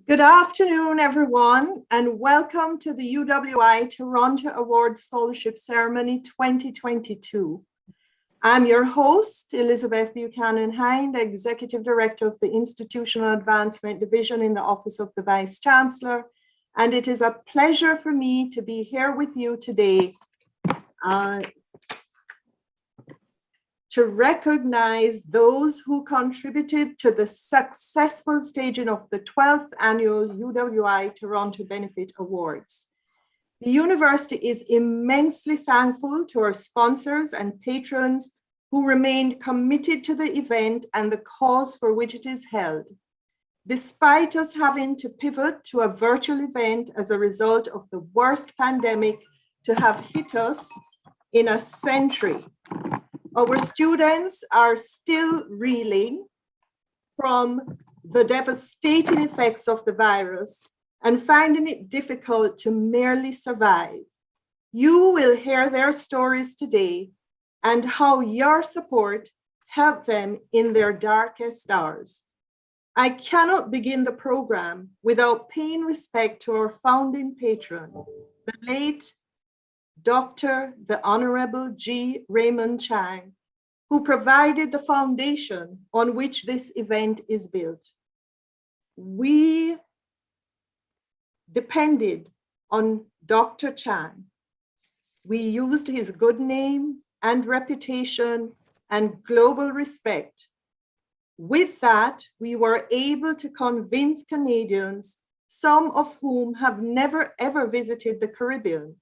Good afternoon, everyone, and welcome to the UWI Toronto Award Scholarship Ceremony 2022. I'm your host, Elizabeth Buchanan-Hind, Executive Director of the Institutional Advancement Division in the Office of the Vice Chancellor, and it is a pleasure for me to be here with you today to recognize those who contributed to the successful staging of the 12th annual UWI Toronto Benefit Awards. The university is immensely thankful to our sponsors and patrons who remained committed to the event and the cause for which it is held, despite us having to pivot to a virtual event as a result of the worst pandemic to have hit us in a century. Our students are still reeling from the devastating effects of the virus and finding it difficult to merely survive. You will hear their stories today and how your support helped them in their darkest hours. I cannot begin the program without paying respect to our founding patron, the late Dr. the Honorable G. Raymond Chang, who provided the foundation on which this event is built. We depended on Dr. Chang. We used his good name and reputation and global respect. With that, we were able to convince Canadians, some of whom have never ever visited the Caribbean,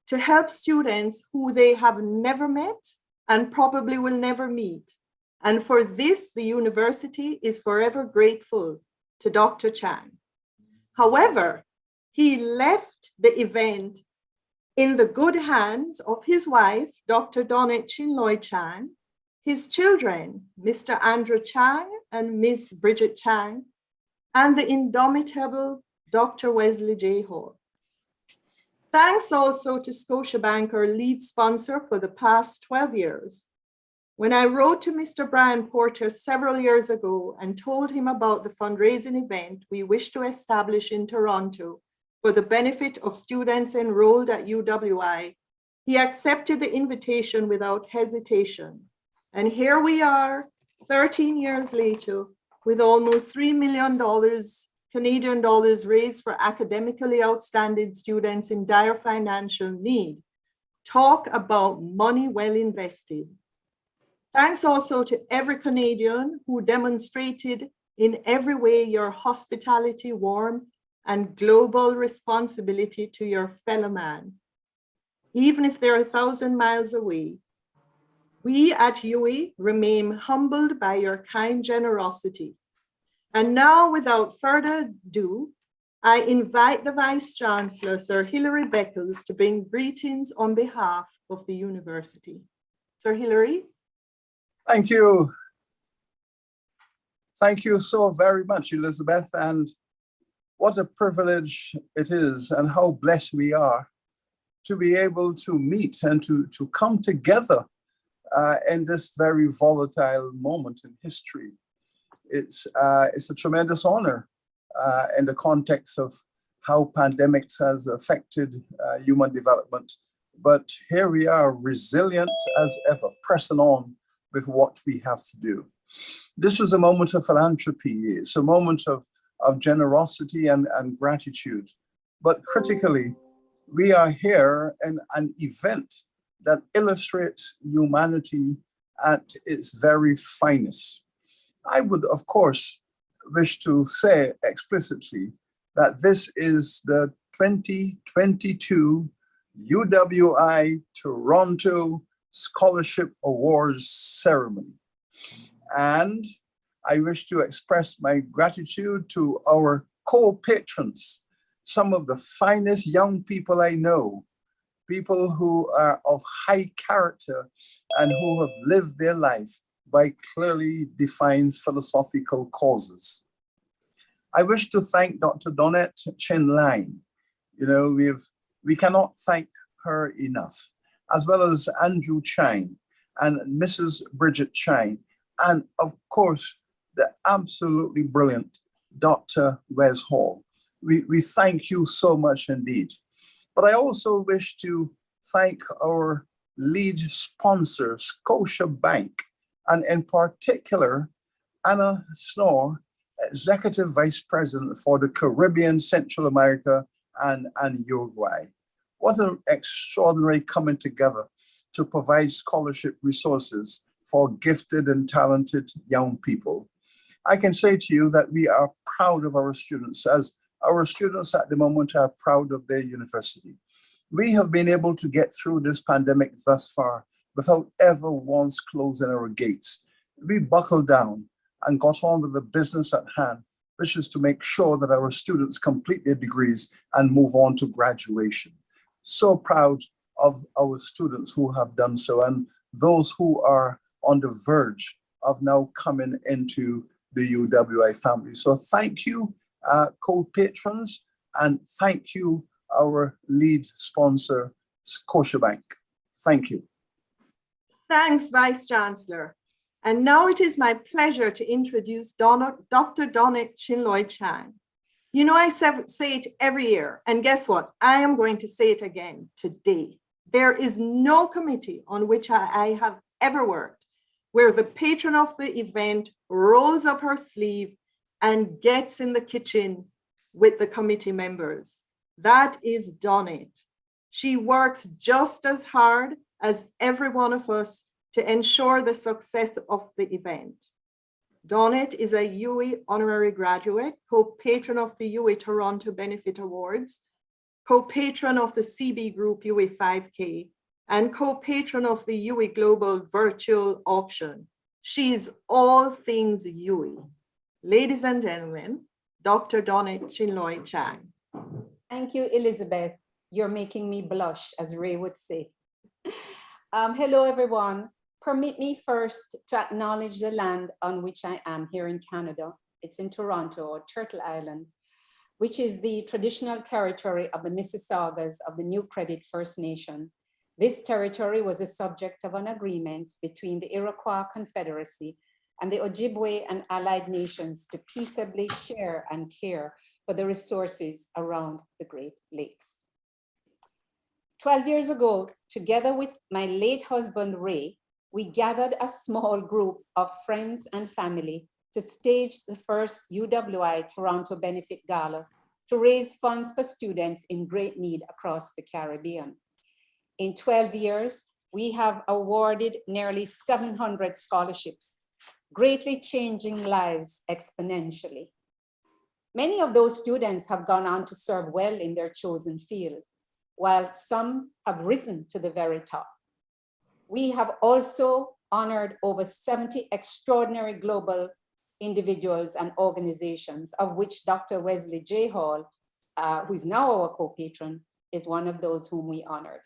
to help students who they have never met and probably will never meet. And for this, the university is forever grateful to Dr. Chang. However, he left the event in the good hands of his wife, Dr. Donette Chinloy Chang, his children, Mr. Andrew Chang and Miss Bridget Chang, and the indomitable Dr. Wesley J. Hall. Thanks also to Scotiabank, our lead sponsor for the past 12 years. When I wrote to Mr. Brian Porter several years ago and told him about the fundraising event we wish to establish in Toronto for the benefit of students enrolled at UWI, he accepted the invitation without hesitation. And here we are, 13 years later, with almost $3 million Canadian dollars raised for academically outstanding students in dire financial need. Talk about money well invested. Thanks also to every Canadian who demonstrated in every way your hospitality, warmth, and global responsibility to your fellow man, even if they're 1,000 miles away. We at UWI remain humbled by your kind generosity. And now, without further ado, I invite the Vice Chancellor, Sir Hilary Beckles, to bring greetings on behalf of the university. Sir Hilary. Thank you. Thank you so very much, Elizabeth. And what a privilege it is and how blessed we are to be able to meet and to come together in this very volatile moment in history. It's a tremendous honor in the context of how pandemics has affected human development. But here we are, resilient as ever, pressing on with what we have to do. This is a moment of philanthropy. It's a moment of generosity and gratitude. But critically, we are here in an event that illustrates humanity at its very finest. I would, of course, wish to say explicitly that this is the 2022 UWI Toronto Scholarship Awards ceremony. And I wish to express my gratitude to our co-patrons, some of the finest young people I know, people who are of high character and who have lived their life by clearly defined philosophical causes. I wish to thank Dr. Donette Chinloy. You know, we cannot thank her enough, as well as Andrew Chang and Mrs. Bridget Chang, and of course, the absolutely brilliant Dr. Wes Hall. We thank you so much indeed. But I also wish to thank our lead sponsor, Scotiabank, and in particular, Anna Snore, Executive Vice President for the Caribbean, Central America, and Uruguay. What an extraordinary coming together to provide scholarship resources for gifted and talented young people. I can say to you that we are proud of our students, as our students at the moment are proud of their university. We have been able to get through this pandemic thus far without ever once closing our gates. We buckled down and got on with the business at hand, which is to make sure that our students complete their degrees and move on to graduation. So proud of our students who have done so, and those who are on the verge of now coming into the UWI family. So thank you, co-patrons, and thank you, our lead sponsor, Scotiabank. Thank you. Thanks, Vice Chancellor. And now it is my pleasure to introduce Dr. Donnet Chinloy Chang. You know, I say it every year, and guess what? I am going to say it again today. There is no committee on which I have ever worked where the patron of the event rolls up her sleeve and gets in the kitchen with the committee members. That is Donnet. She works just as hard as every one of us to ensure the success of the event. Donnet is a UWI honorary graduate, co-patron of the UWI Toronto Benefit Awards, co-patron of the CB Group UWI 5K, and co-patron of the UWI Global Virtual Auction. She's all things UWI. Ladies and gentlemen, Dr. Donnet Chinloy Chang. Thank you, Elizabeth. You're making me blush, as Ray would say. Hello, everyone. Permit me first to acknowledge the land on which I am here in Canada. It's in Toronto, or Turtle Island, which is the traditional territory of the Mississaugas of the New Credit First Nation. This territory was the subject of an agreement between the Iroquois Confederacy and the Ojibwe and allied nations to peaceably share and care for the resources around the Great Lakes. 12 years ago, together with my late husband, Ray, we gathered a small group of friends and family to stage the first UWI Toronto Benefit Gala to raise funds for students in great need across the Caribbean. In 12 years, we have awarded nearly 700 scholarships, greatly changing lives exponentially. Many of those students have gone on to serve well in their chosen field, while some have risen to the very top. We have also honored over 70 extraordinary global individuals and organizations, of which Dr. Wesley J. Hall, who is now our co-patron, is one of those whom we honored.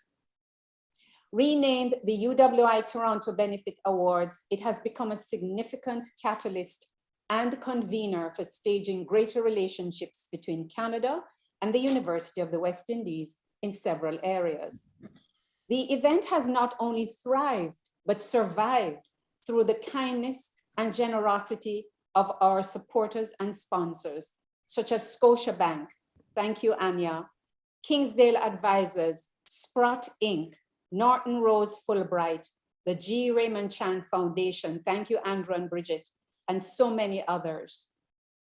Renamed the UWI Toronto Benefit Awards, it has become a significant catalyst and convener for staging greater relationships between Canada and the University of the West Indies in several areas. The event has not only thrived, but survived through the kindness and generosity of our supporters and sponsors, such as Scotiabank, thank you, Anya, Kingsdale Advisors, Sprott Inc., Norton Rose Fulbright, the G. Raymond Chan Foundation, thank you, Andrew and Bridget, and so many others.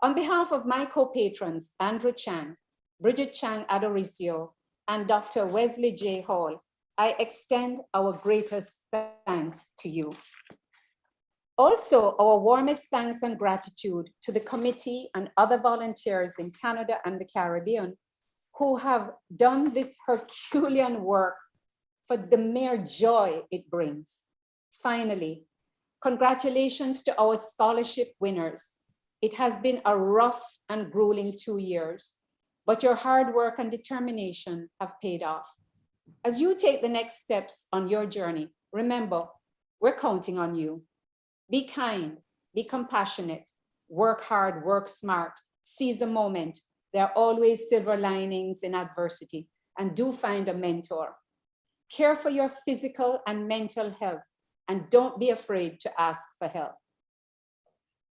On behalf of my co-patrons, Andrew Chang, Bridget Chang Adoricio, and Dr. Wesley J. Hall, I extend our greatest thanks to you. Also, our warmest thanks and gratitude to the committee and other volunteers in Canada and the Caribbean who have done this Herculean work for the mere joy it brings. Finally, congratulations to our scholarship winners. It has been a rough and grueling 2 years, but your hard work and determination have paid off. As you take the next steps on your journey, remember, we're counting on you. Be kind, be compassionate, work hard, work smart, seize the moment. There are always silver linings in adversity, and do find a mentor. Care for your physical and mental health, and don't be afraid to ask for help.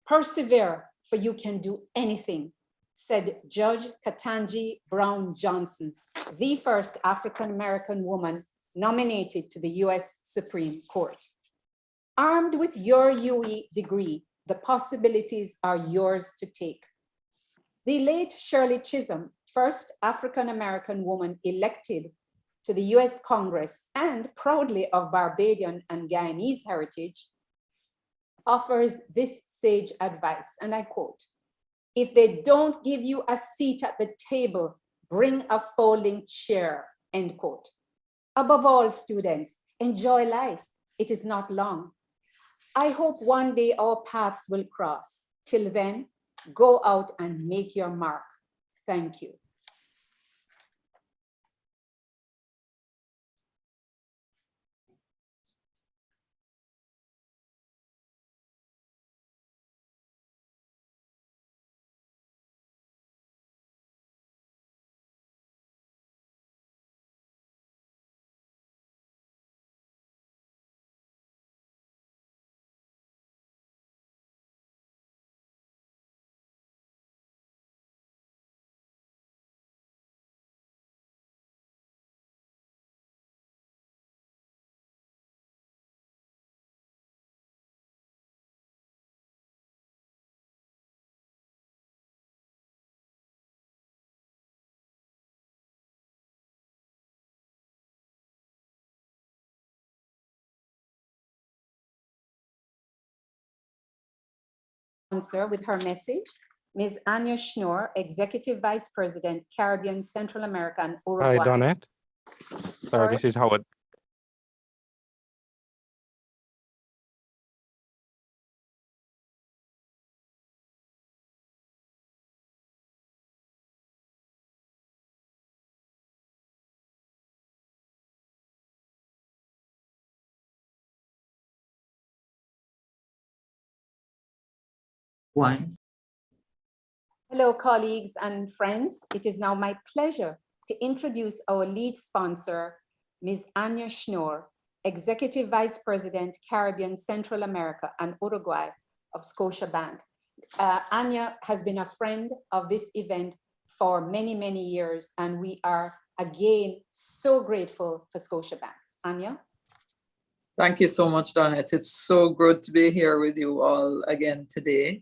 Persevere, for you can do anything said Judge Ketanji Brown Johnson, the first African-American woman nominated to the US Supreme Court. Armed with your UE degree, the possibilities are yours to take. The late Shirley Chisholm, first African-American woman elected to the US Congress and proudly of Barbadian and Guyanese heritage, offers this sage advice, and I quote, "If they don't give you a seat at the table, bring a folding chair," end quote. Above all, students, enjoy life. It is not long. I hope one day our paths will cross. Till then, go out and make your mark. Thank you. Sponsor with her message, Ms. Anya Schnoor, Executive Vice President, Caribbean, Central America, and Uruguay. Hi, Donette. Sorry? This is Howard. Hello, colleagues and friends. It is now my pleasure to introduce our lead sponsor, Ms. Anya Schnoor, Executive Vice President, Caribbean, Central America, and Uruguay of Scotiabank. Anya has been a friend of this event for many, many years, and we are again so grateful for Scotiabank. Anya? Thank you so much, Donette. It's so good to be here with you all again today.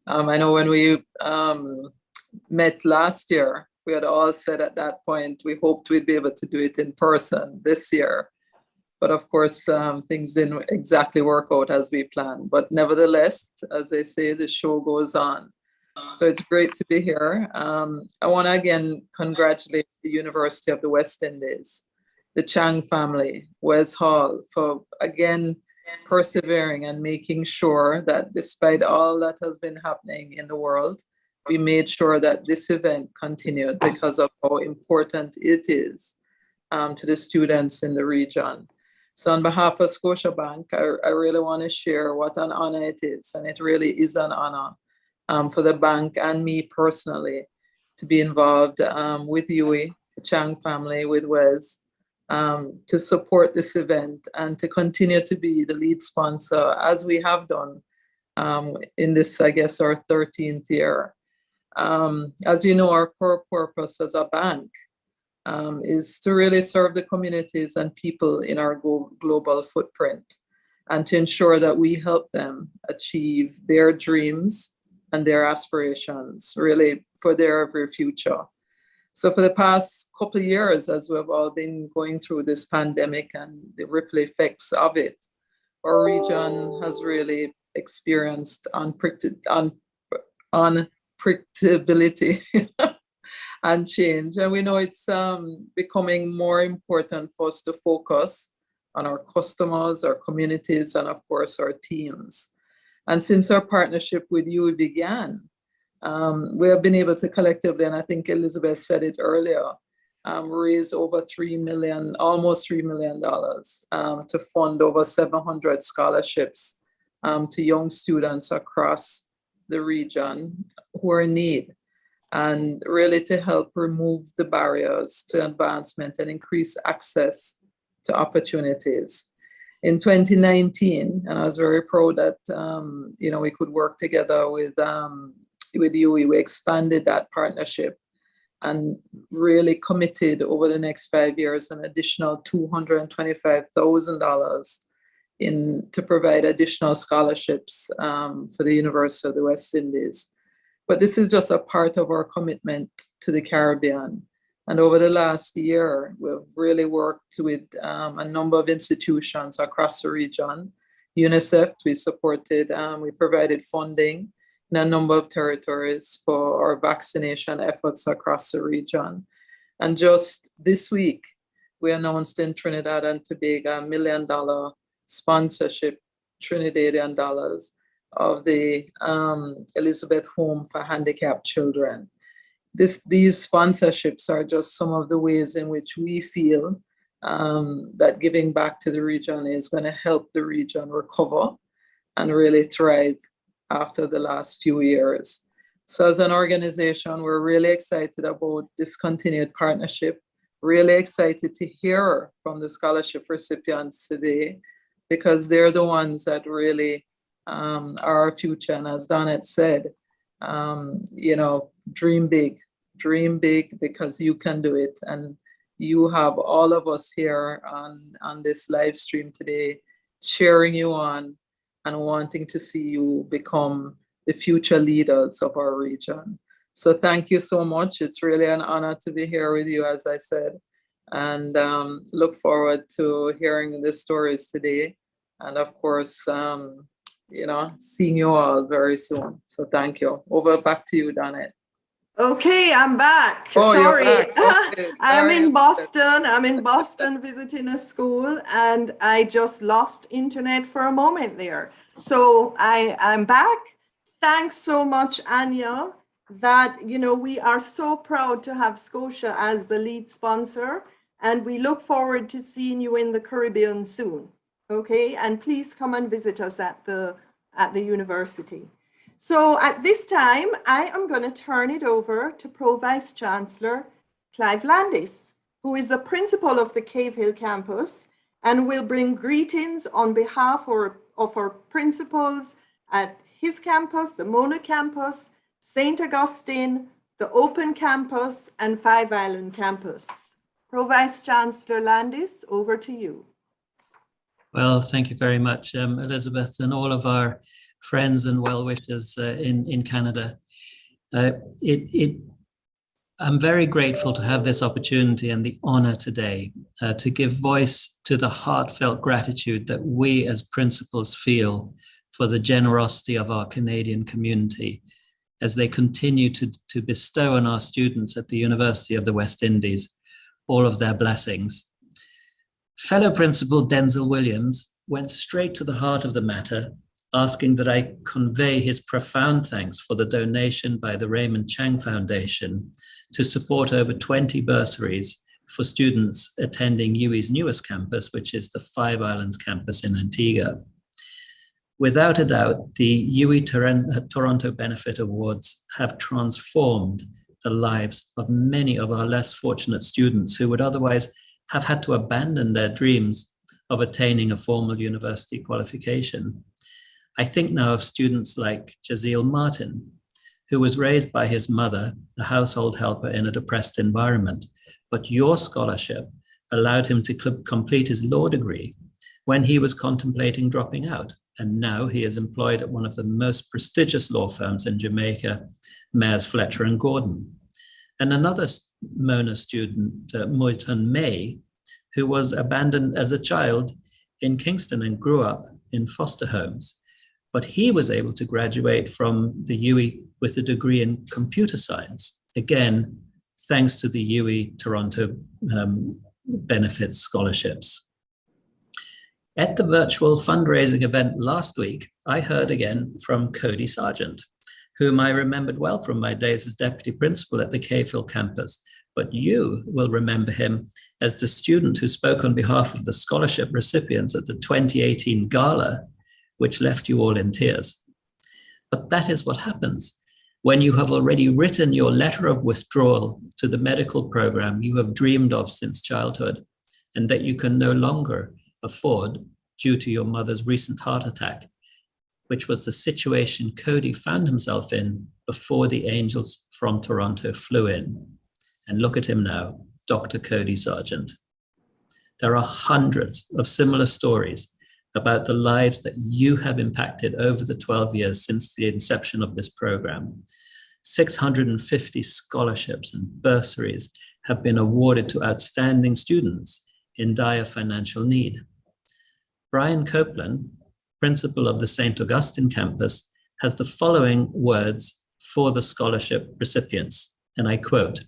I know when we met last year, we had all said at that point, we hoped we'd be able to do it in person this year. But of course, things didn't exactly work out as we planned. But nevertheless, as they say, the show goes on. So it's great to be here. I want to again congratulate the University of the West Indies, the Chang family, Wes Hall, for again persevering and making sure that despite all that has been happening in the world, we made sure that this event continued because of how important it is to the students in the region. So on behalf of Scotiabank, I really want to share what an honor it is, and it really is an honor for the bank and me personally to be involved with UWI, the Chang family, with Wes, to support this event and to continue to be the lead sponsor as we have done in this, I guess, our 13th year. As you know, our core purpose as a bank is to really serve the communities and people in our global footprint and to ensure that we help them achieve their dreams and their aspirations, really for their every future. So for the past couple of years, as we've all been going through this pandemic and the ripple effects of it, our region has really experienced unpredictability and change. And we know it's becoming more important for us to focus on our customers, our communities, and of course, our teams. And since our partnership with you began, we have been able to collectively, and I think Elizabeth said it earlier, raise over almost $3 million to fund over 700 scholarships to young students across the region who are in need, and really to help remove the barriers to advancement and increase access to opportunities. In 2019, and I was very proud that we could work together with with UWI, we expanded that partnership and really committed over the next 5 years an additional $225,000 to provide additional scholarships for the University of the West Indies. But this is just a part of our commitment to the Caribbean. And over the last year, we've really worked with a number of institutions across the region. UNICEF, we provided funding in a number of territories for our vaccination efforts across the region. And just this week, we announced in Trinidad and Tobago $1 million sponsorship, Trinidadian dollars, of the Elizabeth Home for Handicapped Children. These sponsorships are just some of the ways in which we feel that giving back to the region is going to help the region recover and really thrive after the last few years. So as an organization, we're really excited about this continued partnership, really excited to hear from the scholarship recipients today, because they're the ones that really are our future. And as Donette said, dream big, because you can do it. And you have all of us here on this live stream today, cheering you on and wanting to see you become the future leaders of our region. So thank you so much. It's really an honor to be here with you, as I said, and look forward to hearing the stories today. And of course, seeing you all very soon. So thank you. Back to you, Donette. Okay, I'm back. Oh, sorry. you're back. Okay. I'm in Boston. I'm in Boston visiting a school, and I just lost internet for a moment there. So I'm back. Thanks so much, Anya. That, we are so proud to have Scotia as the lead sponsor, and we look forward to seeing you in the Caribbean soon. Okay, and please come and visit us at the university. So at this time, I am going to turn it over to Pro Vice Chancellor Clive Landis, who is the principal of the Cave Hill campus and will bring greetings on behalf of our principals at his campus, the Mona campus, St. Augustine, the Open campus, and Five Island campus. Pro Vice Chancellor Landis, over to you. Well, thank you very much, Elizabeth, and all of our friends and well-wishers in Canada. I'm very grateful to have this opportunity and the honor today to give voice to the heartfelt gratitude that we as principals feel for the generosity of our Canadian community as they continue to bestow on our students at the University of the West Indies all of their blessings. Fellow Principal Denzel Williams went straight to the heart of the matter, asking that I convey his profound thanks for the donation by the Raymond Chang Foundation to support over 20 bursaries for students attending UWI's newest campus, which is the Five Islands campus in Antigua. Without a doubt, the UWI Toronto Benefit Awards have transformed the lives of many of our less fortunate students who would otherwise have had to abandon their dreams of attaining a formal university qualification. I think now of students like Jazeel Martin, who was raised by his mother, a household helper in a depressed environment, but your scholarship allowed him to complete his law degree when he was contemplating dropping out. And now he is employed at one of the most prestigious law firms in Jamaica, Mayers, Fletcher and Gordon. And another Mona student, Moyton May, who was abandoned as a child in Kingston and grew up in foster homes. But he was able to graduate from the UWI with a degree in computer science, again, thanks to the UWI Toronto benefits scholarships. At the virtual fundraising event last week, I heard again from Cody Sargent, whom I remembered well from my days as deputy principal at the Cave Hill campus. But you will remember him as the student who spoke on behalf of the scholarship recipients at the 2018 gala, which left you all in tears. But that is what happens when you have already written your letter of withdrawal to the medical program you have dreamed of since childhood, and that you can no longer afford due to your mother's recent heart attack, which was the situation Cody found himself in before the angels from Toronto flew in. And look at him now, Dr. Cody Sargent. There are hundreds of similar stories about the lives that you have impacted over the 12 years since the inception of this program. 650 scholarships and bursaries have been awarded to outstanding students in dire financial need. Brian Copeland, principal of the St. Augustine campus, has the following words for the scholarship recipients, and I quote,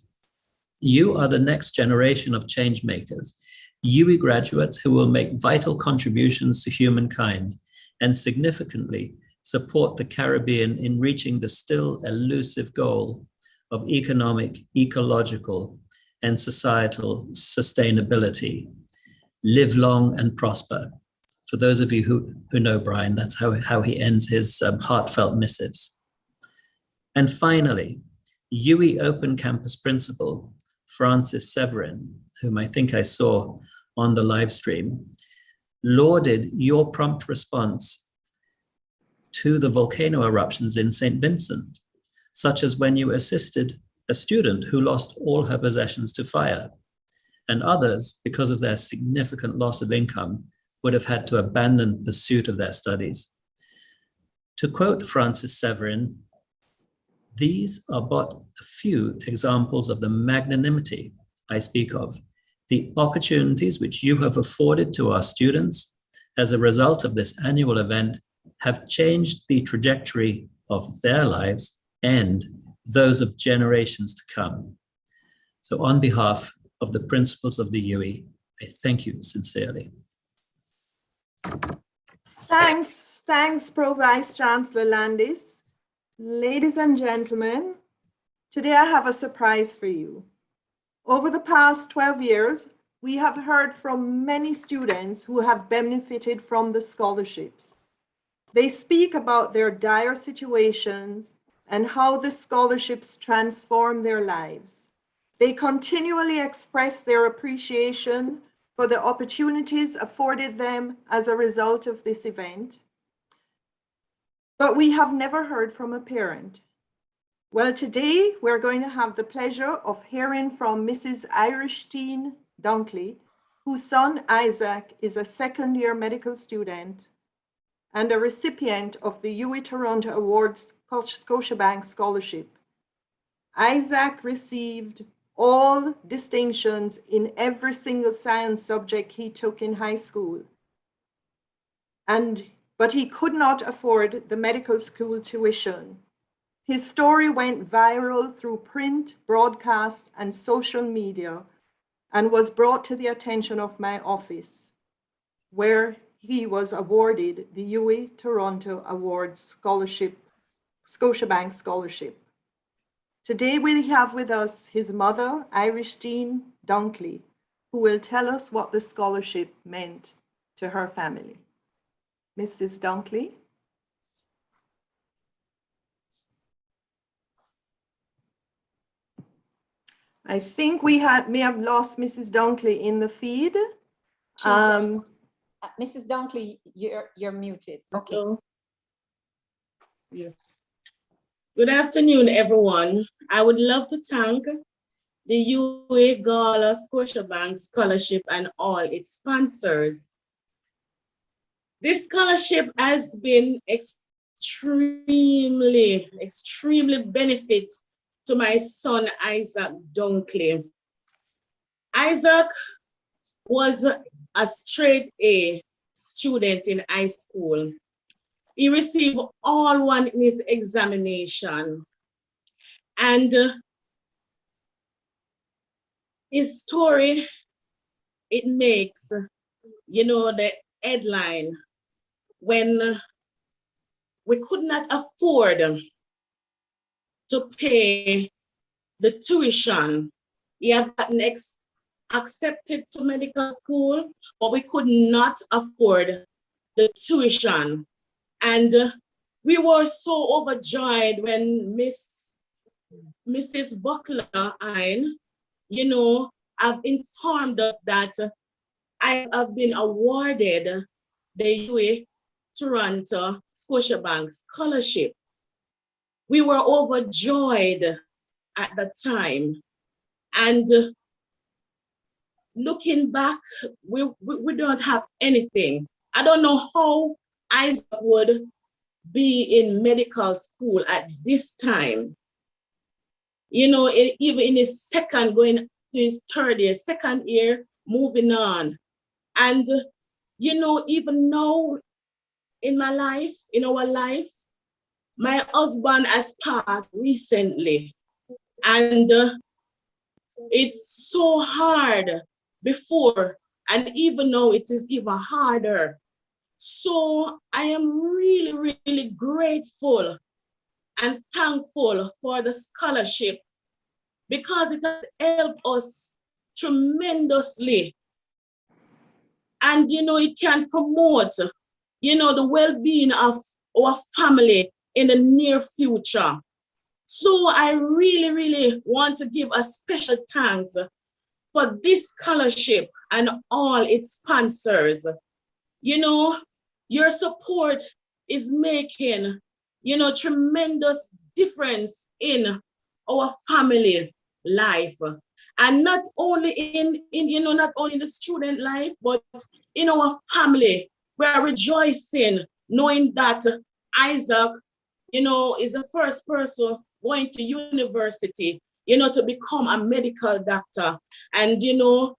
"You are the next generation of change makers, UWI graduates who will make vital contributions to humankind and significantly support the Caribbean in reaching the still elusive goal of economic, ecological, and societal sustainability. Live long and prosper." For those of you who know Brian, that's how he ends his heartfelt missives. And finally, UWI Open Campus Principal, Francis Severin, whom I think I saw on the live stream, lauded your prompt response to the volcano eruptions in St. Vincent, such as when you assisted a student who lost all her possessions to fire, and others, because of their significant loss of income, would have had to abandon pursuit of their studies. To quote Francis Severin, "These are but a few examples of the magnanimity I speak of, the opportunities which you have afforded to our students as a result of this annual event have changed the trajectory of their lives and those of generations to come." So on behalf of the principals of the UWI, I thank you sincerely. Thanks, Pro Vice Chancellor Landis. Ladies and gentlemen, today I have a surprise for you. Over the past 12 years, we have heard from many students who have benefited from the scholarships. They speak about their dire situations and how the scholarships transform their lives. They continually express their appreciation for the opportunities afforded them as a result of this event. But we have never heard from a parent. Well, today we're going to have the pleasure of hearing from Mrs. Irishteen Dunkley, whose son Isaac is a second-year medical student and a recipient of the UWI Toronto Awards Scotiabank Scholarship. Isaac received all distinctions in every single science subject he took in high school. But he could not afford the medical school tuition. His story went viral through print, broadcast, and social media, and was brought to the attention of my office, where he was awarded the UWI Toronto Awards Scholarship, Scotiabank Scholarship. Today we have with us his mother, Irishteen Dunkley, who will tell us what the scholarship meant to her family. Mrs. Dunkley. I think we may have lost Mrs. Dunkley in the feed. Mrs. Dunkley, you're muted. Okay. Hello. Yes. Good afternoon, everyone. I would love to thank the UWI Gala Scotiabank Scholarship and all its sponsors. This scholarship has been extremely benefit to my son, Isaac Dunkley. Isaac was a straight A student in high school. He received all one in his examination. And his story, it makes, the headline when we could not afford to pay the tuition. He had gotten accepted to medical school, but we could not afford the tuition. And we were so overjoyed when Mrs. Buckler have informed us that I have been awarded the UWI Toronto Scotiabank Scholarship. we were overjoyed at the time. And looking back, we don't have anything. I don't know how Isaac would be in medical school at this time. You know, even in his second, going to his third year, second year, moving on. And, you know, even now in my life, in our life, my husband has passed recently. And it's so hard before, and even now it is even harder. So I am really, really grateful and thankful for the scholarship because it has helped us tremendously. And, you know, it can promote, you know, the well-being of our family in the near future. So I really, really want to give a special thanks for this scholarship and all its sponsors. You know, your support is making, you know, tremendous difference in our family life. And not only in you know, not only in the student life, but in our family. We are rejoicing knowing that Isaac, you know, is the first person going to university, you know, to become a medical doctor. And, you know,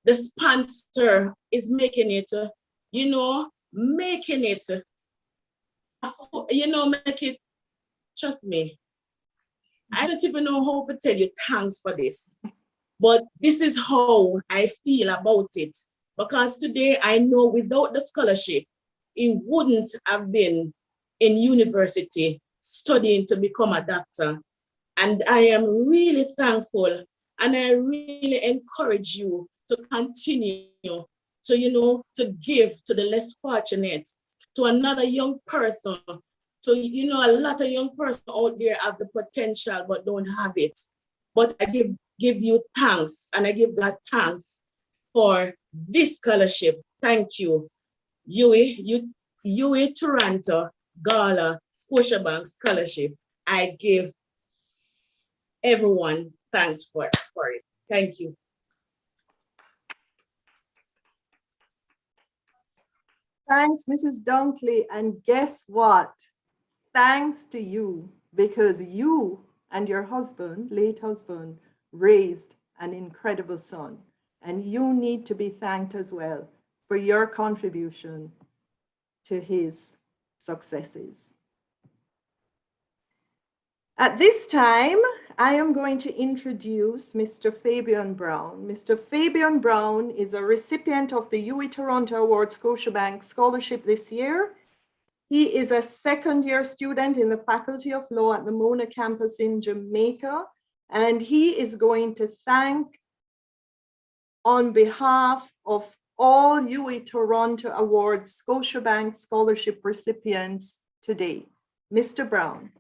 the sponsor is making it, you know, making it, you know, make it, trust me. I don't even know how to tell you thanks for this, but this is how I feel about it. Because today I know without the scholarship, it wouldn't have been in university studying to become a doctor. And I am really thankful, and I really encourage you to continue to, you know, to give to the less fortunate, to another young person. So, you know, a lot of young person out there have the potential but don't have it. But I give you thanks, and I give God thanks for this scholarship. Thank you. UWI Toronto Gala Scotiabank Scholarship. I give everyone thanks for it. Thank you. Thanks, Mrs. Dunkley. And guess what? Thanks to you, because you and your husband, late husband, raised an incredible son. And you need to be thanked as well for your contribution to his successes. At this time, I am going to introduce Mr. Fabian Brown. Mr. Fabian Brown is a recipient of the UWI Toronto Award Scotiabank Scholarship this year. He is a second-year student in the Faculty of Law at the Mona campus in Jamaica, and he is going to thank, on behalf of all UWI Toronto Award Scotiabank Scholarship recipients today. Mr. Brown.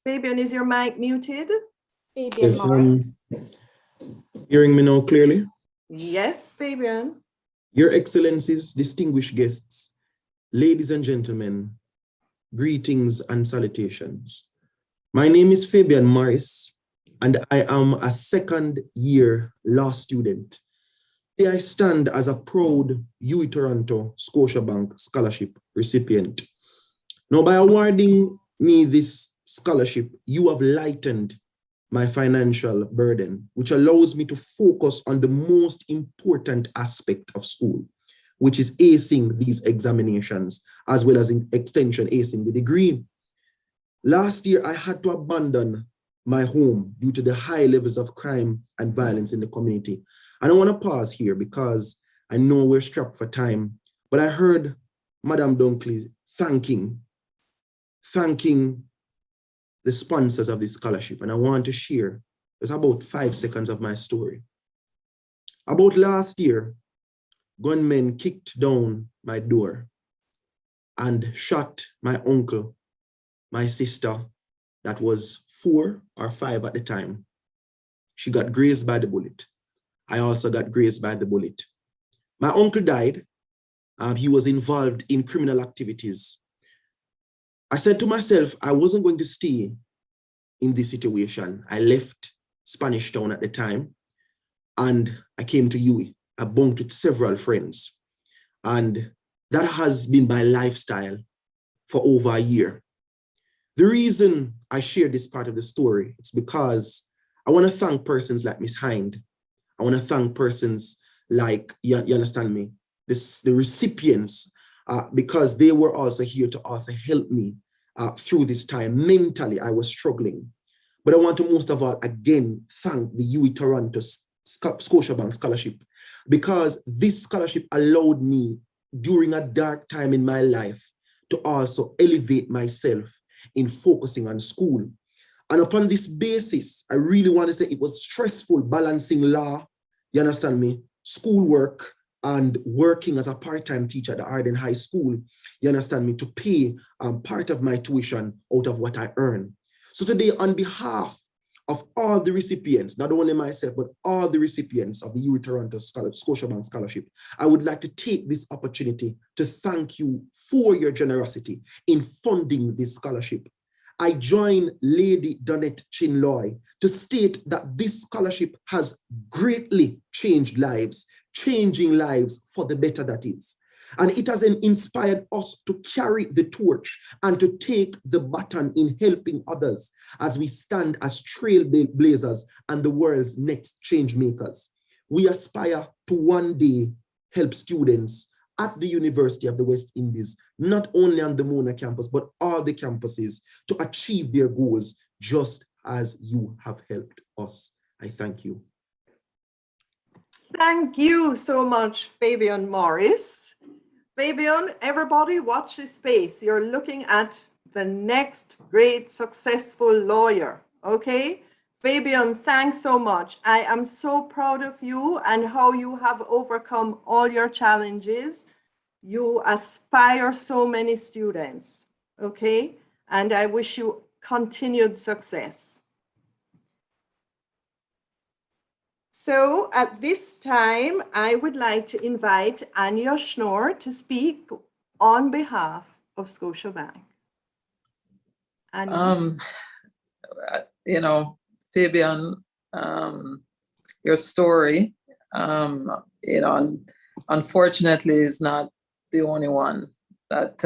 Fabian, is your mic muted? Fabian Yes, Morris. hearing me now clearly? Yes, Fabian. Your Excellencies, distinguished guests, ladies and gentlemen, greetings and salutations. My name is Fabian Morris, and I am a second-year law student. Here I stand as a proud UWI Toronto Scotiabank Scholarship recipient. Now, by awarding me this scholarship, you have lightened my financial burden, which allows me to focus on the most important aspect of school, which is acing these examinations, as well as in extension acing the degree. Last year, I had to abandon my home due to the high levels of crime and violence in the community. And I want to pause here because I know we're strapped for time, but I heard Madam Dunkley thanking the sponsors of this scholarship, and I want to share just about 5 seconds of my story. About last year, gunmen kicked down my door and shot my uncle, my sister, that was 4 or 5 at the time. She got grazed by the bullet. I also got grazed by the bullet. My uncle died, He was involved in criminal activities. I said to myself, I wasn't going to stay in this situation. I left Spanish Town at the time and I came to UWI. I bunked with several friends. And that has been my lifestyle for over a year. The reason I share this part of the story, it's because I want to thank persons like Miss Hind. I want to thank persons like, you understand me, the recipients, because they were also here to also help me through this time. Mentally, I was struggling. But I want to most of all, again, thank the UWI Toronto Scotiabank Scholarship, because this scholarship allowed me during a dark time in my life to also elevate myself in focusing on school. And upon this basis, I really want to say it was stressful balancing law, you understand me, schoolwork, and working as a part-time teacher at the Arden High School, you understand me, to pay part of my tuition out of what I earn. So today, on behalf of all the recipients, not only myself, but all the recipients of the UWI Toronto Scotiabank Scholarship, I would like to take this opportunity to thank you for your generosity in funding this scholarship. I join Lady Donette Chinloy to state that this scholarship has greatly changed lives, changing lives for the better that is. And it has inspired us to carry the torch and to take the baton in helping others as we stand as trailblazers and the world's next change makers. We aspire to one day help students at the University of the West Indies, not only on the Mona campus, but all the campuses, to achieve their goals just as you have helped us. I thank you. Thank you so much, Fabian Morris. Fabian, everybody watch this space. You're looking at the next great successful lawyer, okay? Fabian, thanks so much. I am so proud of you and how you have overcome all your challenges. You aspire so many students, okay? And I wish you continued success. So at this time, I would like to invite Anya Schnorr to speak on behalf of Scotiabank. You know, Fabian, your story, you know, unfortunately is not the only one that,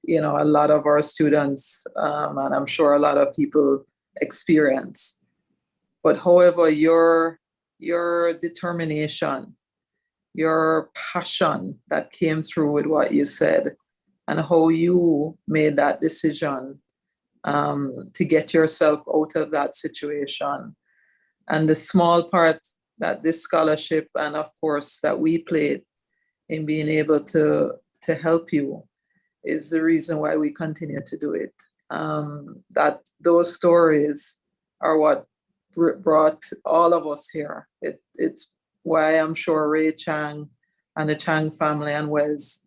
you know, a lot of our students, and I'm sure a lot of people experience. But however, your determination, your passion that came through with what you said, and how you made that decision to get yourself out of that situation, and the small part that this scholarship and of course that we played in being able to help you is the reason why we continue to do it. That those stories are what brought all of us here. It's why I'm sure Ray Chang and the Chang family and Wes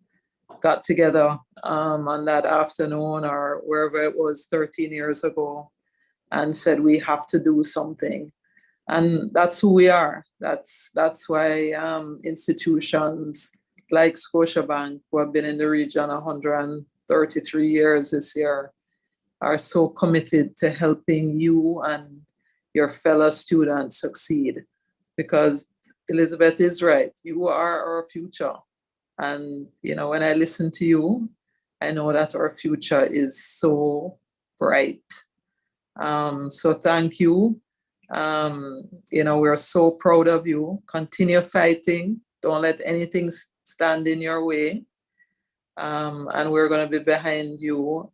got together on that afternoon or wherever it was 13 years ago and said we have to do something. And that's who we are. That's why institutions like Scotiabank, who have been in the region 133 years this year, are so committed to helping you and your fellow students succeed. Because Elizabeth is right, you are our future. And you know, when I listen to you, I know that our future is so bright. So thank you. You know, we're so proud of you. Continue fighting. Don't let anything stand in your way. And we're going to be behind you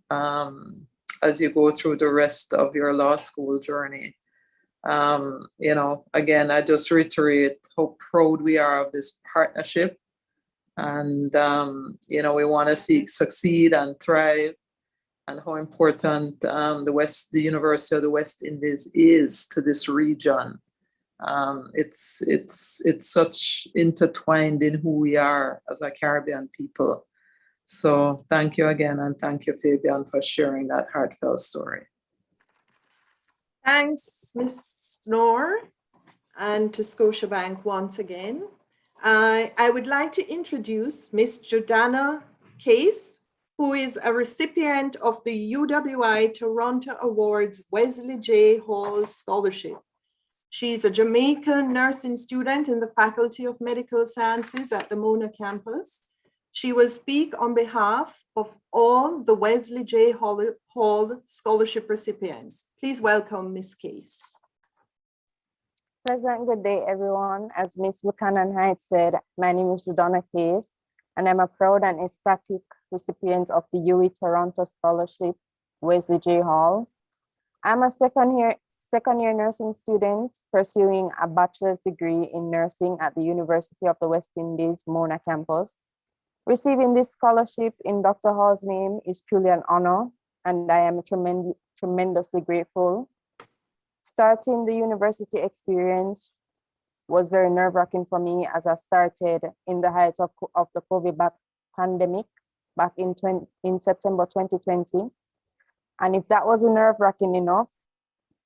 as you go through the rest of your law school journey. You know, again, I just reiterate how proud we are of this partnership. And, you know, we want to see succeed and thrive, and how important the University of the West Indies is to this region. It's such intertwined in who we are as a Caribbean people. So thank you again, and thank you, Fabian, for sharing that heartfelt story. Thanks, Ms. Schnorr, and to Scotiabank once again. I would like to introduce Miss Jordana Case, who is a recipient of the UWI Toronto Awards Wesley J. Hall Scholarship. She's a Jamaican nursing student in the Faculty of Medical Sciences at the Mona campus. She will speak on behalf of all the Wesley J. Hall Scholarship recipients. Please welcome Ms. Case. Pleasant good day, everyone. As Ms. Buchanan Heights said, my name is Jordana Case, and I'm a proud and ecstatic recipient of the UWI Toronto Scholarship, Wesley J. Hall. I'm a second year nursing student pursuing a bachelor's degree in nursing at the University of the West Indies, Mona campus. Receiving this scholarship in Dr. Hall's name is truly an honor, and I am tremendously grateful. Starting the university experience was very nerve-wracking for me as I started in the height of the COVID pandemic back in September 2020. And if that wasn't nerve-wracking enough,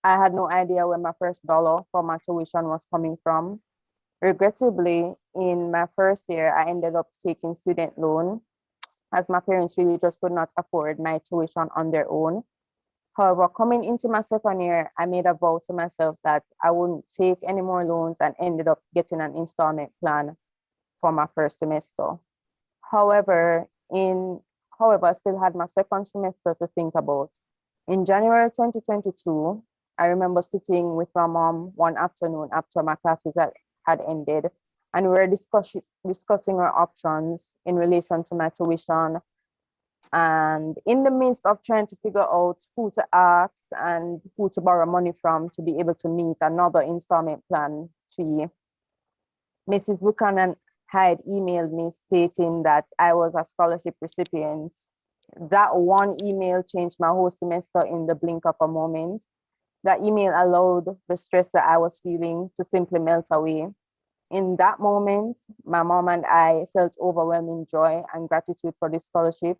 I had no idea where my first dollar for my tuition was coming from. Regrettably, in my first year, I ended up taking student loan as my parents really just could not afford my tuition on their own. However, coming into my second year, I made a vow to myself that I wouldn't take any more loans and ended up getting an installment plan for my first semester. However, I still had my second semester to think about. In January 2022, I remember sitting with my mom one afternoon after my classes had ended, and we were discussing our options in relation to my tuition. And in the midst of trying to figure out who to ask and who to borrow money from to be able to meet another installment plan fee, Mrs. Buchanan had emailed me stating that I was a scholarship recipient. That one email changed my whole semester in the blink of a moment. That email allowed the stress that I was feeling to simply melt away. In that moment, my mom and I felt overwhelming joy and gratitude for this scholarship.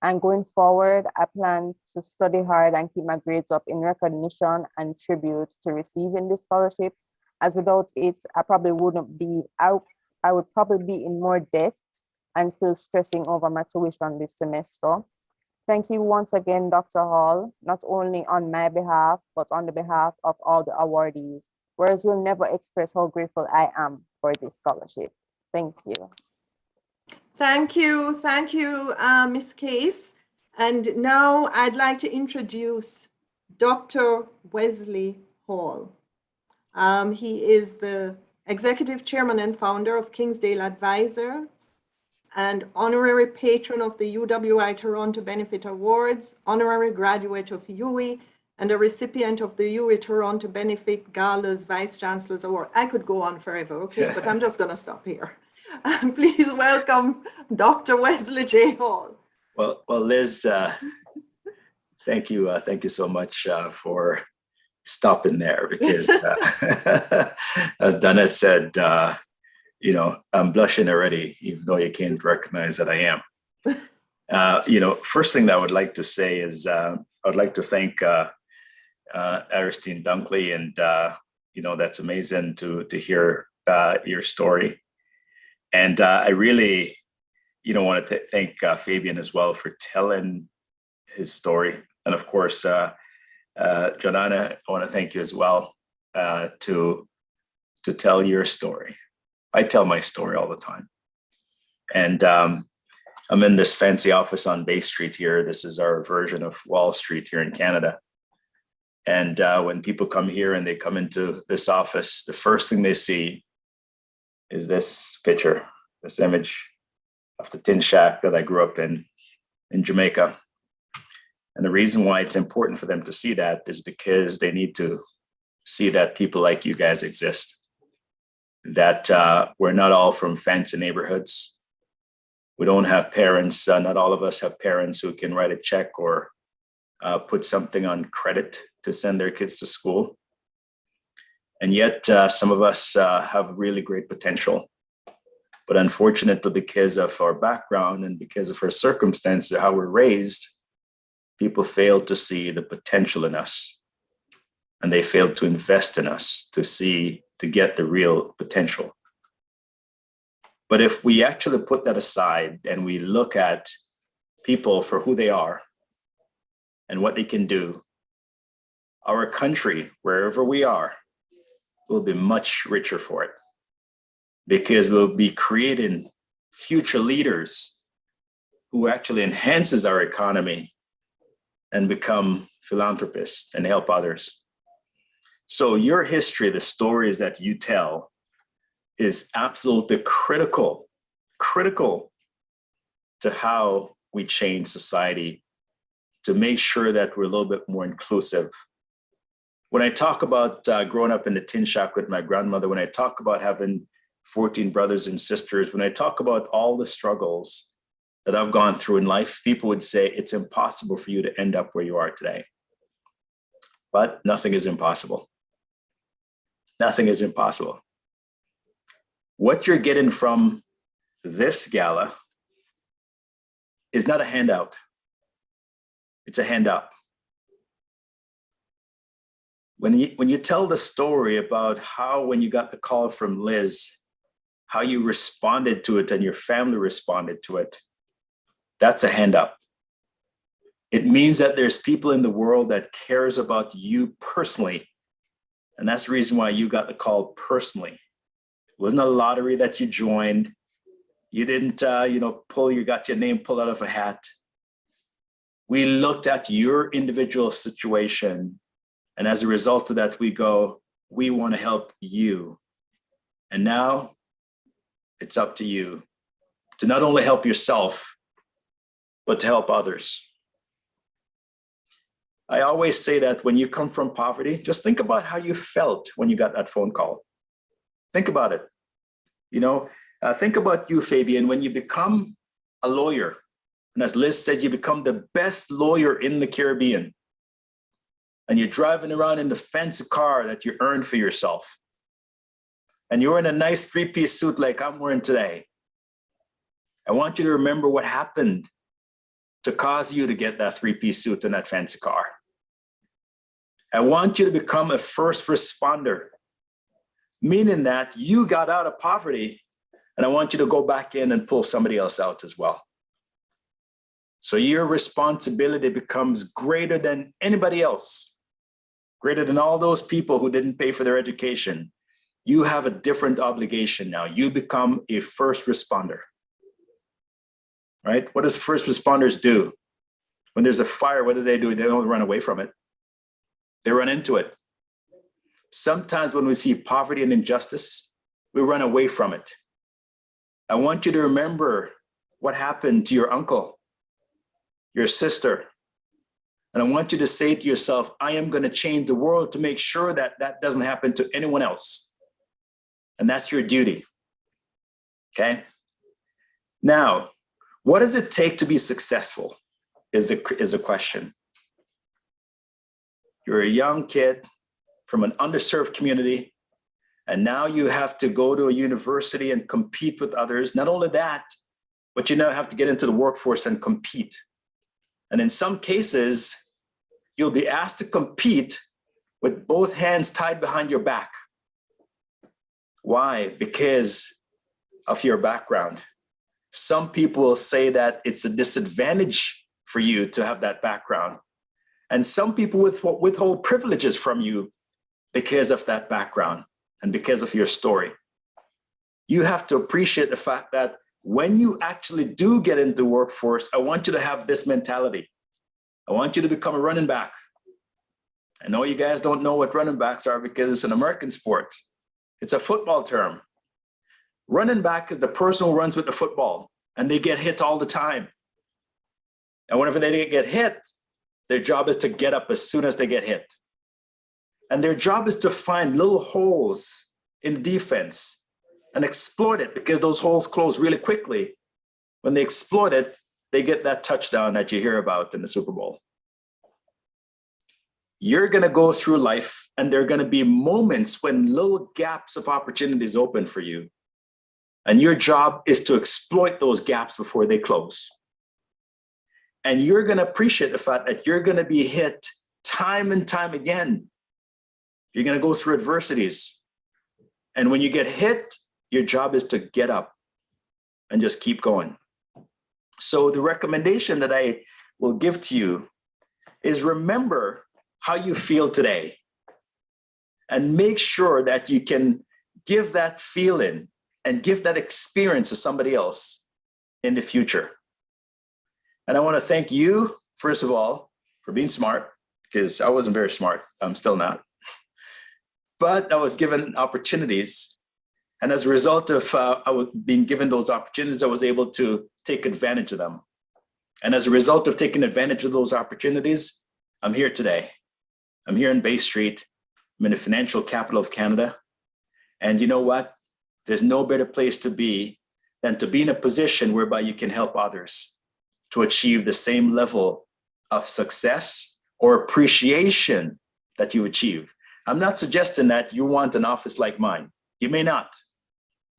And going forward, I plan to study hard and keep my grades up in recognition and tribute to receiving this scholarship, as without it, I would probably be in more debt and still stressing over my tuition this semester. Thank you once again, Dr. Hall, not only on my behalf, but on the behalf of all the awardees. Words will never express how grateful I am for this scholarship. Thank you. Thank you, Ms. Case. And now I'd like to introduce Dr. Wesley Hall. He is the Executive Chairman and Founder of Kingsdale Advisors and Honorary Patron of the UWI Toronto Benefit Awards, Honorary Graduate of UWI, and a recipient of the UWI Toronto Benefit Gala's Vice Chancellor's Award. I could go on forever, okay, but I'm just going to stop here. Please welcome Dr. Wesley J. Hall. Well, Liz, thank you so much for stopping there, because as Donette said, I'm blushing already, even though you can't recognize that I am. First thing that I would like to say is I'd like to thank Aristine Dunkley, and that's amazing to hear your story. And I really, want to thank Fabian as well for telling his story. And of course, Jordana, I want to thank you as well to tell your story. I tell my story all the time. And I'm in this fancy office on Bay Street here. This is our version of Wall Street here in Canada. And when people come here and they come into this office, the first thing they see is this picture, this image of the tin shack that I grew up in Jamaica. And the reason why it's important for them to see that is because they need to see that people like you guys exist, that we're not all from fancy neighborhoods. We don't have parents, not all of us have parents who can write a check or put something on credit to send their kids to school. And yet some of us have really great potential. But unfortunately, because of our background and because of our circumstances, how we're raised, people fail to see the potential in us. And they fail to invest in us to get the real potential. But if we actually put that aside and we look at people for who they are and what they can do, our country, wherever we are, will be much richer for it, because we'll be creating future leaders who actually enhances our economy and become philanthropists and help others. So your history, the stories that you tell, is absolutely critical to how we change society, to make sure that we're a little bit more inclusive. When I talk about growing up in the tin shack with my grandmother, when I talk about having 14 brothers and sisters, when I talk about all the struggles that I've gone through in life, people would say it's impossible for you to end up where you are today. But nothing is impossible. Nothing is impossible. What you're getting from this gala is not a handout. It's a hand up. When you tell the story about how, when you got the call from Liz, how you responded to it and your family responded to it, that's a hand up. It means that there's people in the world that cares about you personally. And that's the reason why you got the call personally. It wasn't a lottery that you joined. You didn't, got your name pulled out of a hat. We looked at your individual situation. And as a result of that, we go, we want to help you. And now it's up to you to not only help yourself, but to help others. I always say that when you come from poverty, just think about how you felt when you got that phone call. Think about it. Think about you, Fabian, when you become a lawyer. And as Liz said, you become the best lawyer in the Caribbean. And you're driving around in the fancy car that you earned for yourself. And you're in a nice three-piece suit like I'm wearing today. I want you to remember what happened to cause you to get that three-piece suit and that fancy car. I want you to become a first responder, meaning that you got out of poverty, and I want you to go back in and pull somebody else out as well. So your responsibility becomes greater than anybody else, greater than all those people who didn't pay for their education. You have a different obligation now. You become a first responder, right? What does first responders do? When there's a fire, what do? They don't run away from it. They run into it. Sometimes when we see poverty and injustice, we run away from it. I want you to remember what happened to your uncle, your sister. And I want you to say to yourself, I am going to change the world to make sure that that doesn't happen to anyone else. And that's your duty. Okay? Now, what does it take to be successful is a question. You're a young kid from an underserved community, and now you have to go to a university and compete with others. Not only that, but you now have to get into the workforce and compete. And in some cases, you'll be asked to compete with both hands tied behind your back. Why? Because of your background. Some people will say that it's a disadvantage for you to have that background. And some people withhold privileges from you because of that background and because of your story. You have to appreciate the fact that when you actually do get into the workforce, I want you to have this mentality. I want you to become a running back. I know you guys don't know what running backs are because it's an American sport. It's a football term. Running back is the person who runs with the football, and they get hit all the time. And whenever they get hit, their job is to get up as soon as they get hit. And their job is to find little holes in defense and exploit it, because those holes close really quickly. When they exploit it, they get that touchdown that you hear about in the Super Bowl. You're going to go through life, and there are going to be moments when little gaps of opportunities open for you. And your job is to exploit those gaps before they close. And you're going to appreciate the fact that you're going to be hit time and time again. You're going to go through adversities. And when you get hit, your job is to get up and just keep going. So the recommendation that I will give to you is remember how you feel today and make sure that you can give that feeling and give that experience to somebody else in the future. And I want to thank you, first of all, for being smart, because I wasn't very smart. I'm still not. But I was given opportunities. And as a result of being given those opportunities, I was able to take advantage of them. And as a result of taking advantage of those opportunities, I'm here today. I'm here in Bay Street. I'm in the financial capital of Canada. And you know what? There's no better place to be than to be in a position whereby you can help others to achieve the same level of success or appreciation that you've achieved. I'm not suggesting that you want an office like mine. You may not,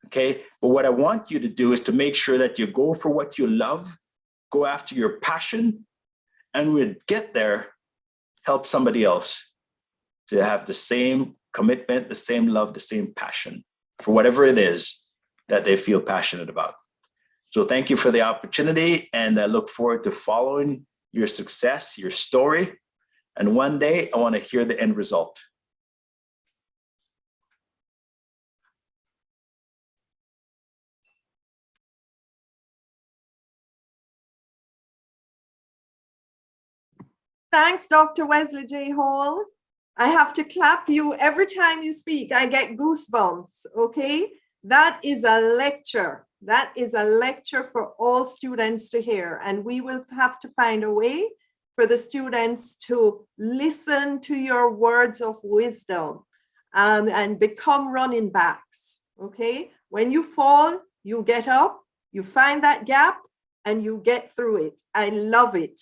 okay? But what I want you to do is to make sure that you go for what you love, go after your passion, and when you get there, help somebody else to have the same commitment, the same love, the same passion for whatever it is that they feel passionate about. So thank you for the opportunity, and I look forward to following your success, your story. And one day I want to hear the end result. Thanks, Dr. Wesley J. Hall. I have to clap you every time you speak. I get goosebumps, okay? That is a lecture. That is a lecture for all students to hear. And we will have to find a way for the students to listen to your words of wisdom and become running backs, okay? When you fall, you get up, you find that gap, and you get through it. I love it.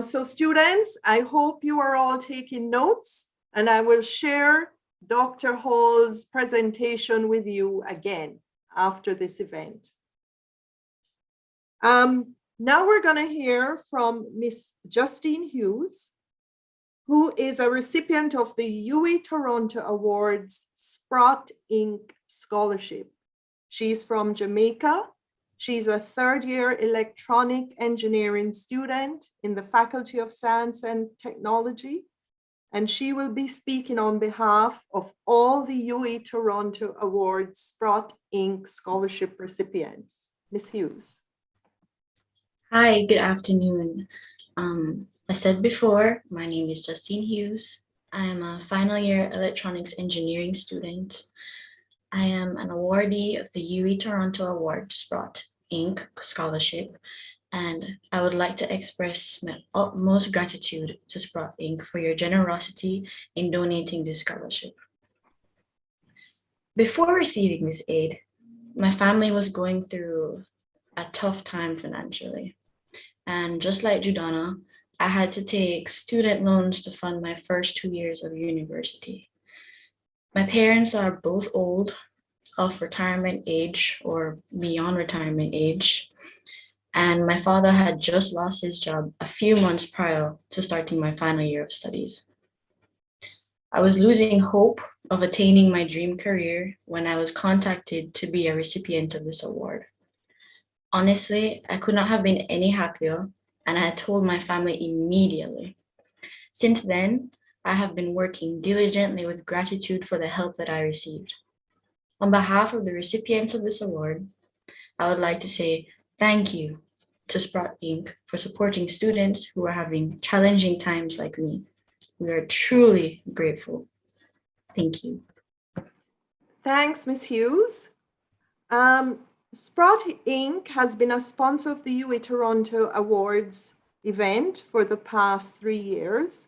So students, I hope you are all taking notes, and I will share Dr. Hall's presentation with you again after this event. Now we're going to hear from Miss Justine Hughes, who is a recipient of the UWI Toronto Awards Sprott Inc. Scholarship. She's from Jamaica. She's a third-year electronic engineering student in the Faculty of Science and Technology, and she will be speaking on behalf of all the UWI Toronto Awards Sprott Inc. scholarship recipients. Ms. Hughes. Hi, good afternoon. I said before, my name is Justine Hughes. I am a final year electronics engineering student. I am an awardee of the UWI Toronto Award Sprott Inc. scholarship, and I would like to express my utmost gratitude to Sprott Inc. for your generosity in donating this scholarship. Before receiving this aid, my family was going through a tough time financially. And just like Judana, I had to take student loans to fund my first 2 years of university. My parents are both old, of retirement age or beyond retirement age. And my father had just lost his job a few months prior to starting my final year of studies. I was losing hope of attaining my dream career when I was contacted to be a recipient of this award. Honestly, I could not have been any happier, and I had told my family immediately. Since then, I have been working diligently with gratitude for the help that I received. On behalf of the recipients of this award, I would like to say thank you to Sprott Inc. for supporting students who are having challenging times like me. We are truly grateful. Thank you. Thanks, Ms. Hughes. Sprott Inc. has been a sponsor of the UWI Toronto Awards event for the past 3 years.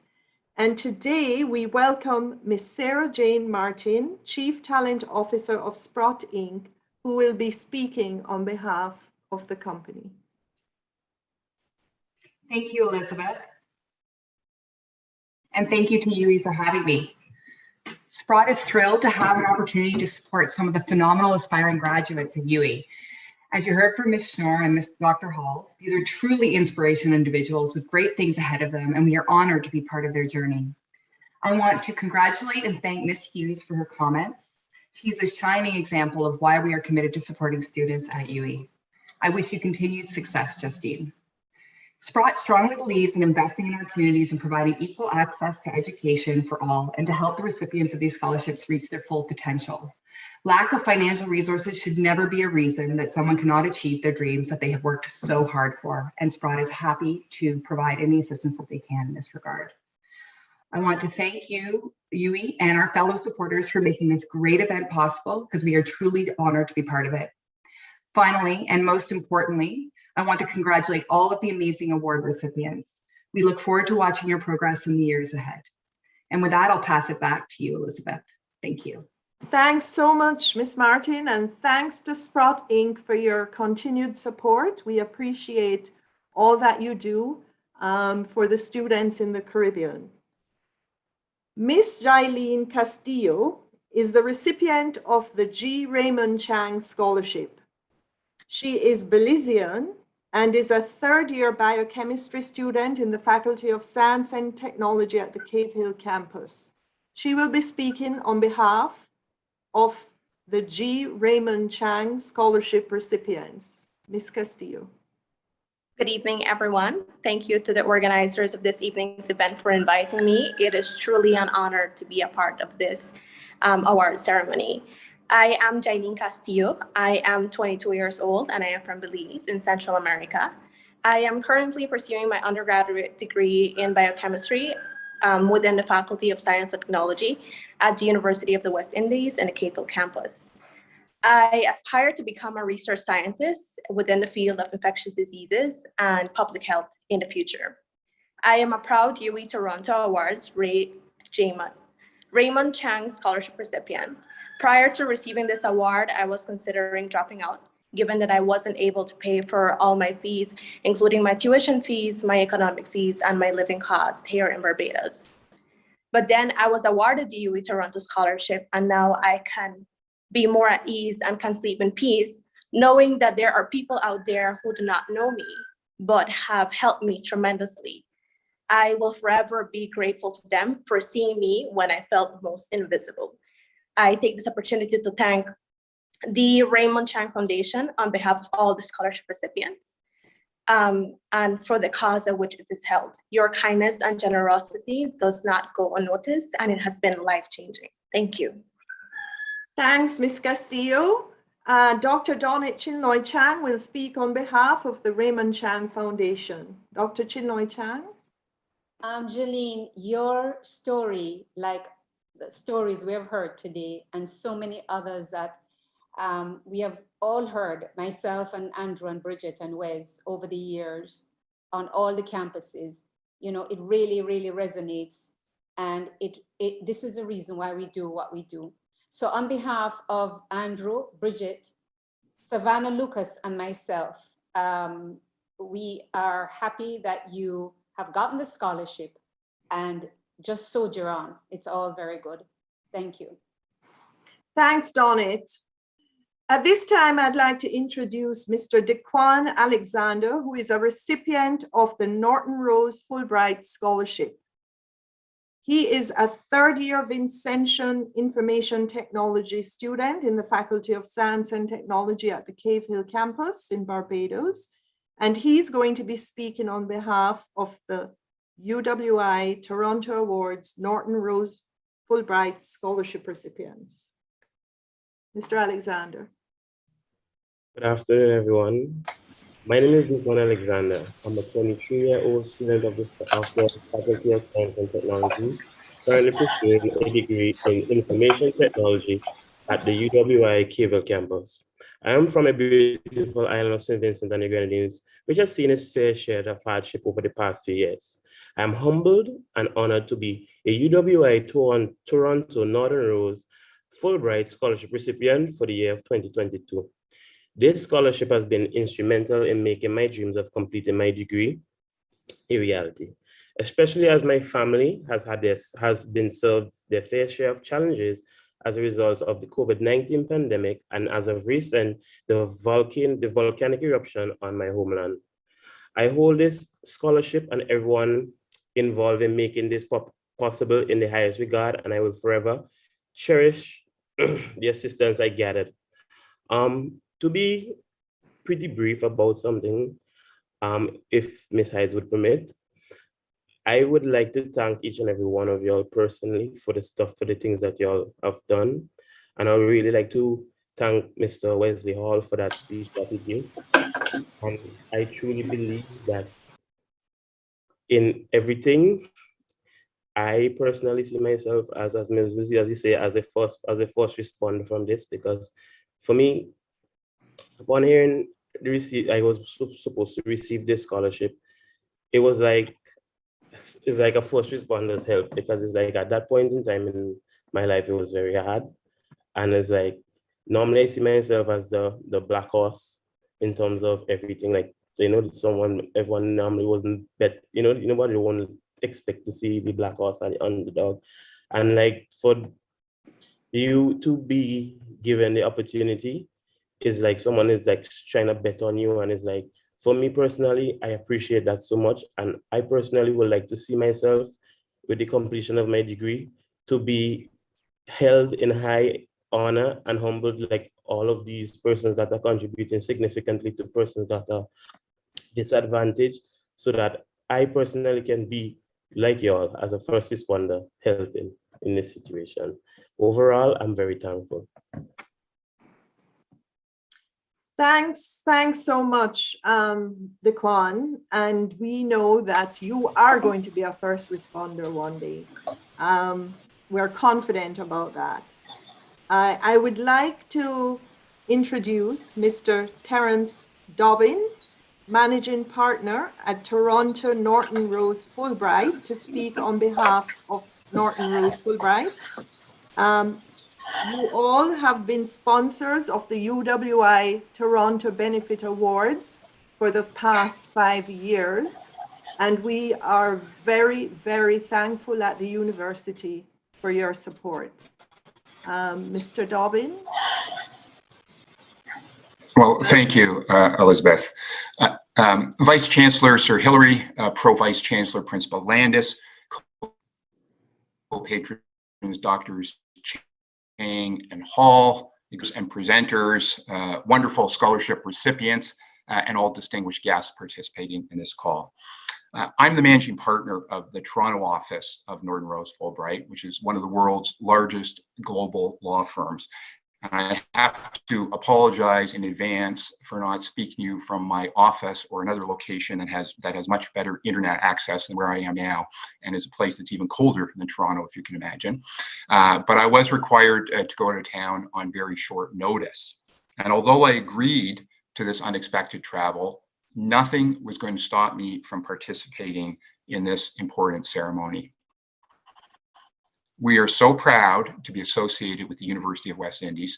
And today we welcome Ms. Sarah Jane Martin, Chief Talent Officer of Sprott Inc., who will be speaking on behalf of the company. Thank you, Elizabeth. And thank you to UWI for having me. Sprott is thrilled to have an opportunity to support some of the phenomenal aspiring graduates of UWI. As you heard from Ms. Schnorr and Dr. Hall, these are truly inspirational individuals with great things ahead of them, and we are honored to be part of their journey. I want to congratulate and thank Ms. Hughes for her comments. She's a shining example of why we are committed to supporting students at UWI. I wish you continued success, Justine. Sprott strongly believes in investing in our communities and providing equal access to education for all and to help the recipients of these scholarships reach their full potential. Lack of financial resources should never be a reason that someone cannot achieve their dreams that they have worked so hard for, and Sprott is happy to provide any assistance that they can in this regard. I want to thank you, UWI, and our fellow supporters for making this great event possible, because we are truly honored to be part of it. Finally, and most importantly, I want to congratulate all of the amazing award recipients. We look forward to watching your progress in the years ahead. And with that, I'll pass it back to you, Elizabeth. Thank you. Thanks so much, Ms. Martin, and thanks to Sprott Inc. for your continued support. We appreciate all that you do for the students in the Caribbean. Ms. Jailene Castillo is the recipient of the G. Raymond Chang Scholarship. She is Belizean and is a third-year biochemistry student in the Faculty of Science and Technology at the Cave Hill campus. She will be speaking on behalf of the G. Raymond Chang Scholarship recipients. Ms. Castillo. Good evening, everyone. Thank you to the organizers of this evening's event for inviting me. It is truly an honor to be a part of this award ceremony. I am Jailene Castillo. I am 22 years old and I am from Belize in Central America. I am currently pursuing my undergraduate degree in biochemistry within the Faculty of Science and Technology at the University of the West Indies in the Cave Hill campus. I aspire to become a research scientist within the field of infectious diseases and public health in the future. I am a proud UWI Toronto Awards Raymond Chang Scholarship recipient. Prior to receiving this award, I was considering dropping out, given that I wasn't able to pay for all my fees, including my tuition fees, my economic fees, and my living costs here in Barbados. But then I was awarded the UWI Toronto Scholarship, and now I can be more at ease and can sleep in peace, knowing that there are people out there who do not know me, but have helped me tremendously. I will forever be grateful to them for seeing me when I felt most invisible. I take this opportunity to thank the Raymond Chang Foundation on behalf of all the scholarship recipients and for the cause at which it is held. Your kindness and generosity does not go unnoticed, and it has been life-changing. Thank you. Thanks, Ms. Castillo. Dr. Donit Chinloy Chang will speak on behalf of the Raymond Chang Foundation. Dr. Chinloy Chang. Jailene, your story, like the stories we have heard today and so many others that we have all heard, myself and Andrew and Bridget and Wes over the years on all the campuses, you know, it really, really resonates. And this is the reason why we do what we do. So on behalf of Andrew, Bridget, Savannah Lucas, and myself, we are happy that you have gotten the scholarship and just soldier on. It's all very good. Thank you. Thanks, Donit. At this time, I'd like to introduce Mr. Dequan Alexander, who is a recipient of the Norton Rose Fulbright Scholarship. He is a third-year Vincentian Information Technology student in the Faculty of Science and Technology at the Cave Hill campus in Barbados, and he's going to be speaking on behalf of the UWI Toronto Awards Norton Rose Fulbright Scholarship recipients. Mr. Alexander. Good afternoon, everyone. My name is Dequan Alexander. I'm a 23-year-old student of the Faculty of Science and Technology, currently pursuing a degree in Information Technology at the UWI Cave Hill campus. I am from a beautiful island of St. Vincent and the Grenadines, which has seen its fair share of hardship over the past few years. I am humbled and honored to be a UWI Toronto Norton Rose Fulbright Scholarship recipient for the year of 2022. This scholarship has been instrumental in making my dreams of completing my degree a reality, especially as my family has been served their fair share of challenges as a result of the COVID-19 pandemic, and as of recent, the volcanic eruption on my homeland. I hold this scholarship and everyone involved in making this possible in the highest regard, and I will forever cherish the assistance I gathered. To be pretty brief about something, if Ms. Hydes would permit, I would like to thank each and every one of y'all personally for the things that y'all have done. And I would really like to thank Mr. Wesley Hall for that speech that he gave. And I truly believe that in everything, I personally see myself as you say, as a first responder from this, because for me, upon hearing I was supposed to receive this scholarship, it was like, it's like a first responder's help, because it's like at that point in time in my life, it was very hard. And it's like, normally I see myself as the black horse in terms of everything. Like, so, everyone normally wasn't bet, nobody won't expect to see the black horse or the underdog. And like, for you to be given the opportunity is like someone is like trying to bet on you. And it's like, for me personally, I appreciate that so much. And I personally would like to see myself with the completion of my degree to be held in high honor and humbled like all of these persons that are contributing significantly to persons that are disadvantaged, so that I personally can be like y'all as a first responder helping in this situation. Overall, I'm very thankful. Thanks so much, Daquan. And we know that you are going to be a first responder one day. We're confident about that. I would like to introduce Mr. Terence Dobbin, Managing Partner at Toronto Norton Rose Fulbright, to speak on behalf of Norton Rose Fulbright. You all have been sponsors of the UWI Toronto Benefit Awards for the past 5 years, and we are very, very thankful at the university for your support. Mr. Dobbin. Well, thank you, Elizabeth. Vice Chancellor Sir Hilary, Pro Vice Chancellor Principal Landis, co-patrons Doctors Chang and Hall, and presenters, wonderful scholarship recipients, and all distinguished guests participating in this call. I'm the managing partner of the Toronto office of Norton Rose Fulbright, which is one of the world's largest global law firms. And I have to apologize in advance for not speaking to you from my office or another location that has much better internet access than where I am now, and is a place that's even colder than Toronto, if you can imagine. But I was required to go out of town on very short notice. And although I agreed to this unexpected travel, nothing was going to stop me from participating in this important ceremony. We are so proud to be associated with the University of West Indies,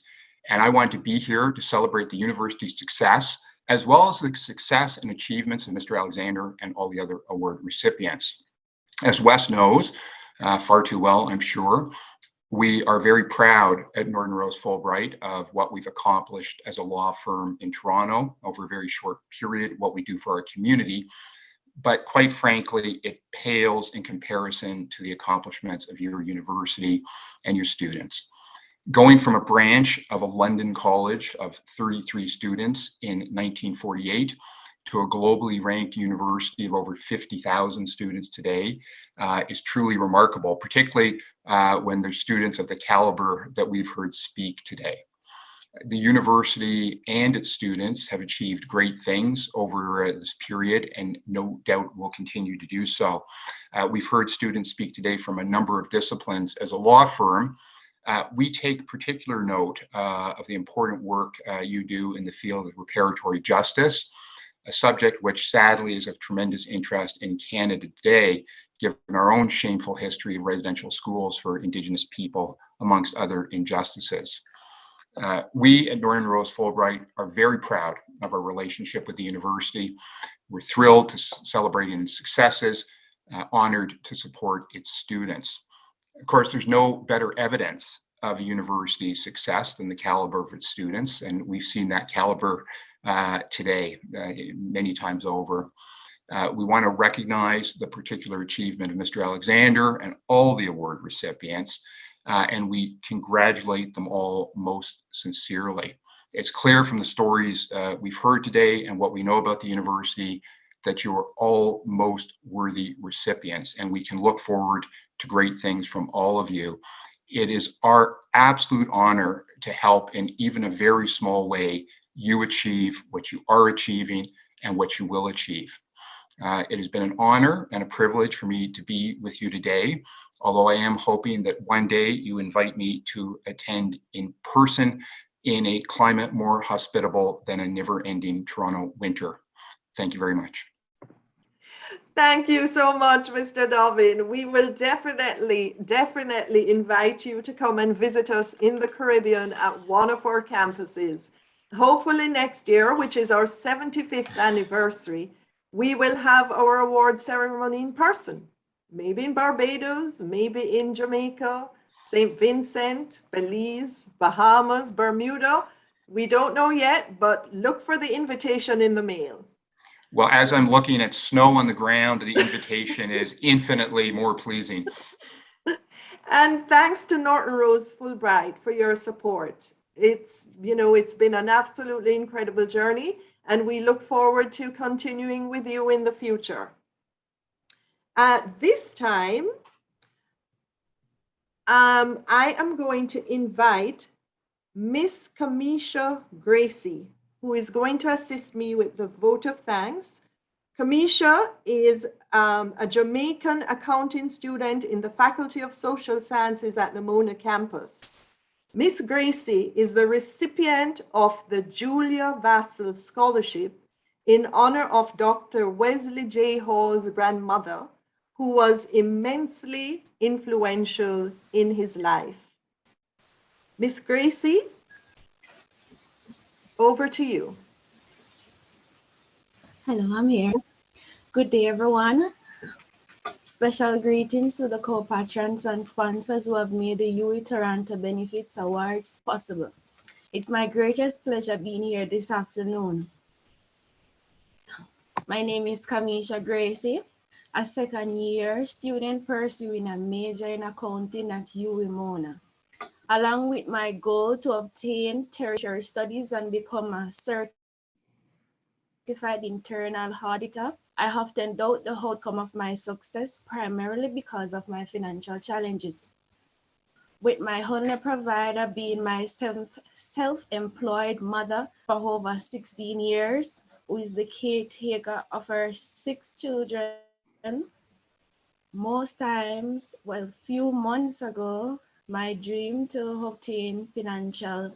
and I want to be here to celebrate the university's success, as well as the success and achievements of Mr. Alexander and all the other award recipients. As Wes knows, far too well, I'm sure, we are very proud at Norton Rose Fulbright of what we've accomplished as a law firm in Toronto over a very short period, what we do for our community. But quite frankly, it pales in comparison to the accomplishments of your university and your students. Going from a branch of a London college of 33 students in 1948 to a globally ranked university of over 50,000 students today is truly remarkable, particularly when there's students of the caliber that we've heard speak today. The university and its students have achieved great things over this period, and no doubt will continue to do so. We've heard students speak today from a number of disciplines. As a law firm, we take particular note of the important work you do in the field of reparatory justice, a subject which sadly is of tremendous interest in Canada today, given our own shameful history of residential schools for Indigenous people, amongst other injustices. We at Norton Rose Fulbright are very proud of our relationship with the university. We're thrilled to celebrate its successes, honored to support its students. Of course, there's no better evidence of a university's success than the caliber of its students, and we've seen that caliber today many times over. We want to recognize the particular achievement of Mr. Alexander and all the award recipients. and we congratulate them all most sincerely. It's clear from the stories we've heard today and what we know about the university that you are all most worthy recipients, and we can look forward to great things from all of you. It is our absolute honor to help in even a very small way you achieve what you are achieving and what you will achieve. It has been an honor and a privilege for me to be with you today, although I am hoping that one day you invite me to attend in person in a climate more hospitable than a never-ending Toronto winter. Thank you very much. Thank you so much, Mr. Dobbin. We will definitely invite you to come and visit us in the Caribbean at one of our campuses. Hopefully next year, which is our 75th anniversary, we will have our award ceremony in person, maybe in Barbados, maybe in Jamaica, St. Vincent, Belize, Bahamas, Bermuda. We don't know yet, but look for the invitation in the mail. Well, as I'm looking at snow on the ground, the invitation is infinitely more pleasing. And thanks to Norton Rose Fulbright for your support. It's been an absolutely incredible journey, and we look forward to continuing with you in the future. At this time, I am going to invite Miss Kamisha Gracie, who is going to assist me with the vote of thanks. Kamisha is a Jamaican accounting student in the Faculty of Social Sciences at the Mona campus. Miss Gracie is the recipient of the Julia Vassell Scholarship in honor of Dr. Wesley J. Hall's grandmother, who was immensely influential in his life. Miss Gracie, over to you. Hello, I'm here. Good day, everyone. Special greetings to the co-patrons and sponsors who have made the UWI Toronto Benefits Awards possible. It's my greatest pleasure being here this afternoon. My name is Kamisha Gracie, a second-year student pursuing a major in accounting at UWI Mona. Along with my goal to obtain tertiary studies and become a certified internal auditor, I often doubt the outcome of my success, primarily because of my financial challenges. With my only provider being my self-employed mother for over 16 years, who is the caretaker of her 6 children, most times, well, few months ago, my dream to obtain financial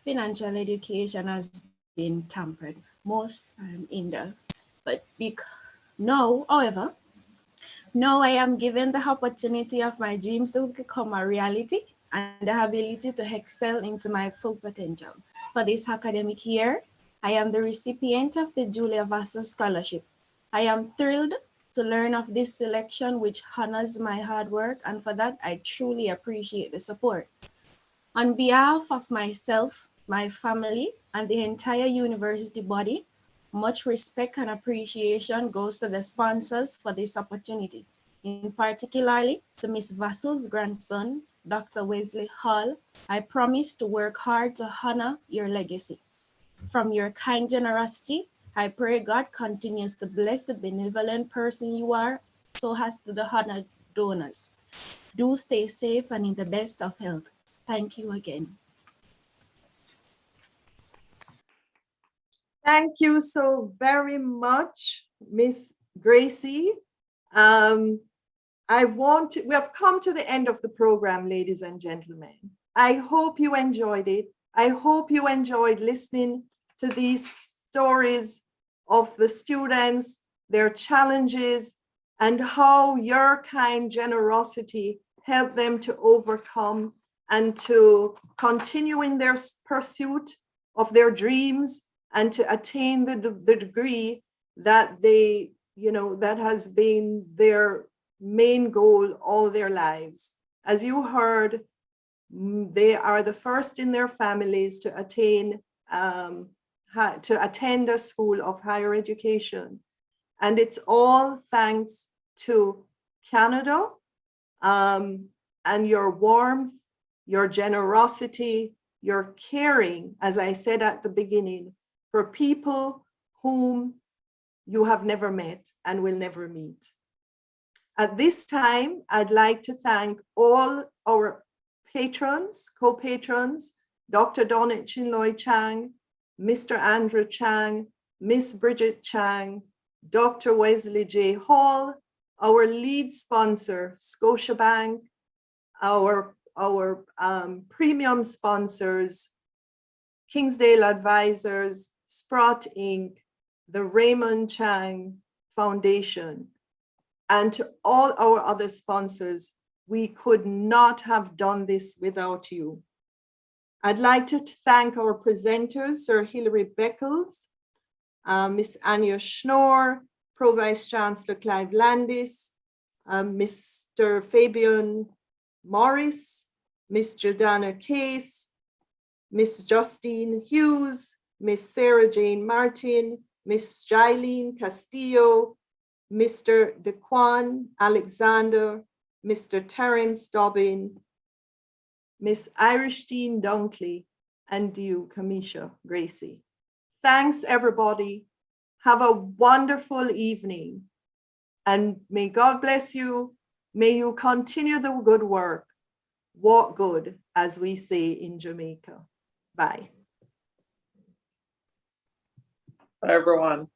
education has been tampered, most hindered. But now I am given the opportunity of my dreams to become a reality and the ability to excel into my full potential. For this academic year, I am the recipient of the Julia Vassell Scholarship. I am thrilled to learn of this selection, which honors my hard work, and for that, I truly appreciate the support. On behalf of myself, my family, and the entire university body, much respect and appreciation goes to the sponsors for this opportunity, in particularly to Ms. Vassell's grandson, Dr. Wesley Hall. I promise to work hard to honor your legacy. From your kind generosity, I pray God continues to bless the benevolent person you are, so has to the honored donors. Do stay safe and in the best of health. Thank you again. Thank you so very much, Miss Gracie. We have come to the end of the program, ladies and gentlemen. I hope you enjoyed it. I hope you enjoyed listening to these stories of the students, their challenges, and how your kind generosity helped them to overcome and to continue in their pursuit of their dreams and to attain the degree that they, that has been their main goal all their lives. As you heard, they are the first in their families to attend a school of higher education. And it's all thanks to Canada and your warmth, your generosity, your caring, as I said at the beginning, for people whom you have never met and will never meet. At this time, I'd like to thank all our patrons, co-patrons, Dr. Donnet Chinloy Chang, Mr. Andrew Chang, Miss Bridget Chang, Dr. Wesley J. Hall, our lead sponsor, Scotiabank, our premium sponsors, Kingsdale Advisors, Sprott Inc., the Raymond Chang Foundation, and to all our other sponsors. We could not have done this without you. I'd like to thank our presenters, Sir Hilary Beckles, Miss Anya Schnorr, Pro Vice Chancellor Clive Landis, Mr. Fabian Morris, Miss Jordana Case, Miss Justine Hughes, Miss Sarah Jane Martin, Miss Jailene Castillo, Mr. Dequan Alexander, Mr. Terence Dobbin, Miss Irishteen Dunkley, and you, Kamisha Gracie. Thanks, everybody. Have a wonderful evening, and may God bless you. May you continue the good work. Walk good, as we say in Jamaica. Bye. Bye, everyone.